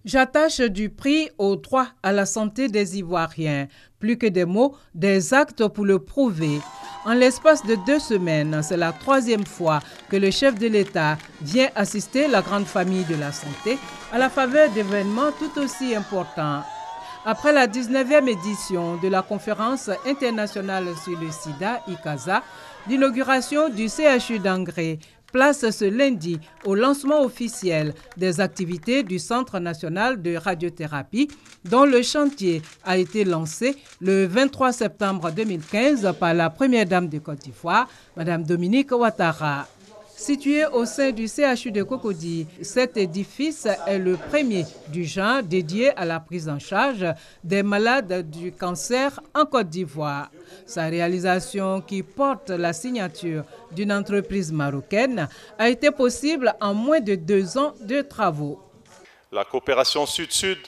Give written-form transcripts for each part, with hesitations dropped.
J'attache du prix au droit à la santé des Ivoiriens. Plus que des mots, des actes pour le prouver. En l'espace de 2 semaines, c'est la 3e fois que le chef de l'État vient assister la grande famille de la santé à la faveur d'événements tout aussi importants. Après la 19e édition de la conférence internationale sur le sida, ICASA, l'inauguration du CHU d'Angré place ce lundi au lancement officiel des activités du Centre national de radiothérapie, dont le chantier a été lancé le 23 septembre 2015 par la première dame de Côte d'Ivoire, Mme Dominique Ouattara. Situé au sein du CHU de Cocody, cet édifice est le premier du genre dédié à la prise en charge des malades du cancer en Côte d'Ivoire. Sa réalisation, qui porte la signature d'une entreprise marocaine, a été possible en moins de 2 ans de travaux. La coopération Sud-Sud,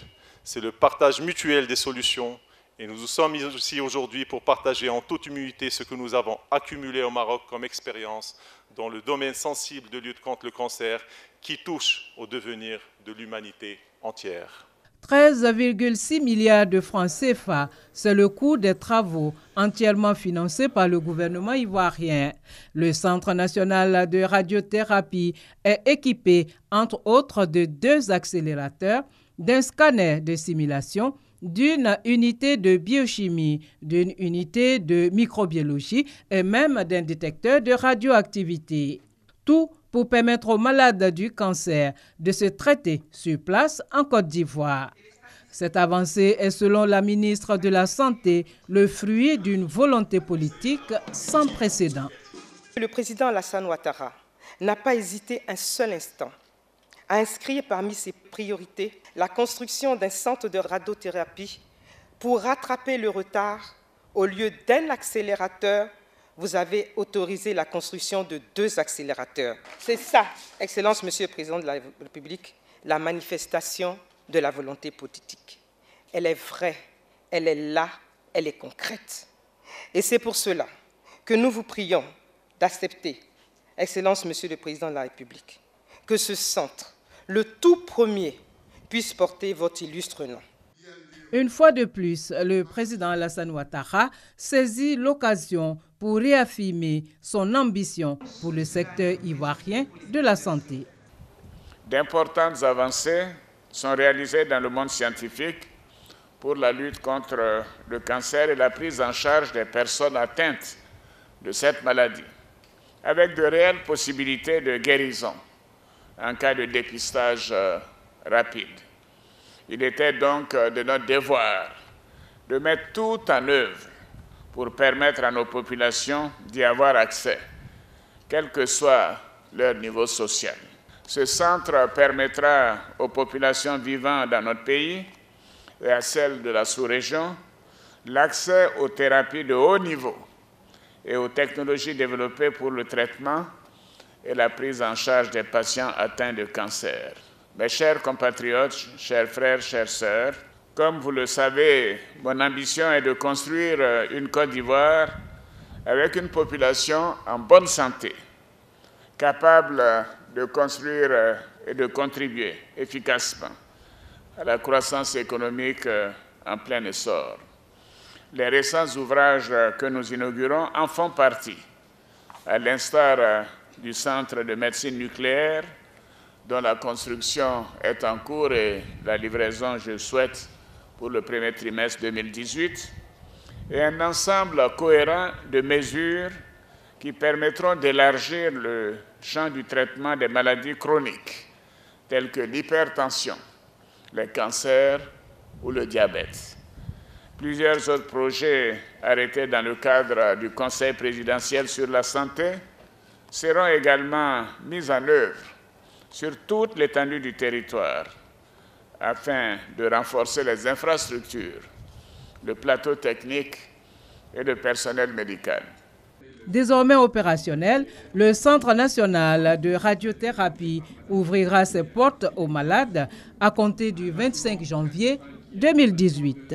c'est le partage mutuel des solutions. Et nous sommes ici aujourd'hui pour partager en toute humilité ce que nous avons accumulé au Maroc comme expérience dans le domaine sensible de lutte contre le cancer qui touche au devenir de l'humanité entière. 13,6 milliards de francs CFA, c'est le coût des travaux entièrement financés par le gouvernement ivoirien. Le Centre national de radiothérapie est équipé, entre autres, de 2 accélérateurs, d'un scanner de simulation, d'une unité de biochimie, d'une unité de microbiologie et même d'un détecteur de radioactivité. Tout pour permettre aux malades du cancer de se traiter sur place en Côte d'Ivoire. Cette avancée est, selon la ministre de la Santé, le fruit d'une volonté politique sans précédent. Le président Alassane Ouattara n'a pas hésité un seul instant à inscrire parmi ses priorités la construction d'un centre de radiothérapie pour rattraper le retard. Au lieu d'un accélérateur, vous avez autorisé la construction de 2 accélérateurs. C'est ça, Excellence, Monsieur le Président de la République, la manifestation de la volonté politique. Elle est vraie, elle est là, elle est concrète. Et c'est pour cela que nous vous prions d'accepter, Excellence, Monsieur le Président de la République, que ce centre, le tout premier, puisse porter votre illustre nom. Une fois de plus, le président Alassane Ouattara saisit l'occasion pour réaffirmer son ambition pour le secteur ivoirien de la santé. D'importantes avancées sont réalisées dans le monde scientifique pour la lutte contre le cancer et la prise en charge des personnes atteintes de cette maladie, avec de réelles possibilités de guérison en cas de dépistage rapide. Il était donc de notre devoir de mettre tout en œuvre pour permettre à nos populations d'y avoir accès, quel que soit leur niveau social. Ce centre permettra aux populations vivant dans notre pays et à celles de la sous-région l'accès aux thérapies de haut niveau et aux technologies développées pour le traitement et la prise en charge des patients atteints de cancer. Mes chers compatriotes, chers frères, chères sœurs, comme vous le savez, mon ambition est de construire une Côte d'Ivoire avec une population en bonne santé, capable de construire et de contribuer efficacement à la croissance économique en plein essor. Les récents ouvrages que nous inaugurons en font partie, à l'instar du Centre de médecine nucléaire, dont la construction est en cours et la livraison, je souhaite, pour le premier trimestre 2018, et un ensemble cohérent de mesures qui permettront d'élargir le champ du traitement des maladies chroniques, telles que l'hypertension, le cancer ou le diabète. Plusieurs autres projets arrêtés dans le cadre du Conseil présidentiel sur la santé seront également mis en œuvre sur toute l'étendue du territoire afin de renforcer les infrastructures, le plateau technique et le personnel médical. Désormais opérationnel, le Centre national de radiothérapie ouvrira ses portes aux malades à compter du 25 janvier 2018.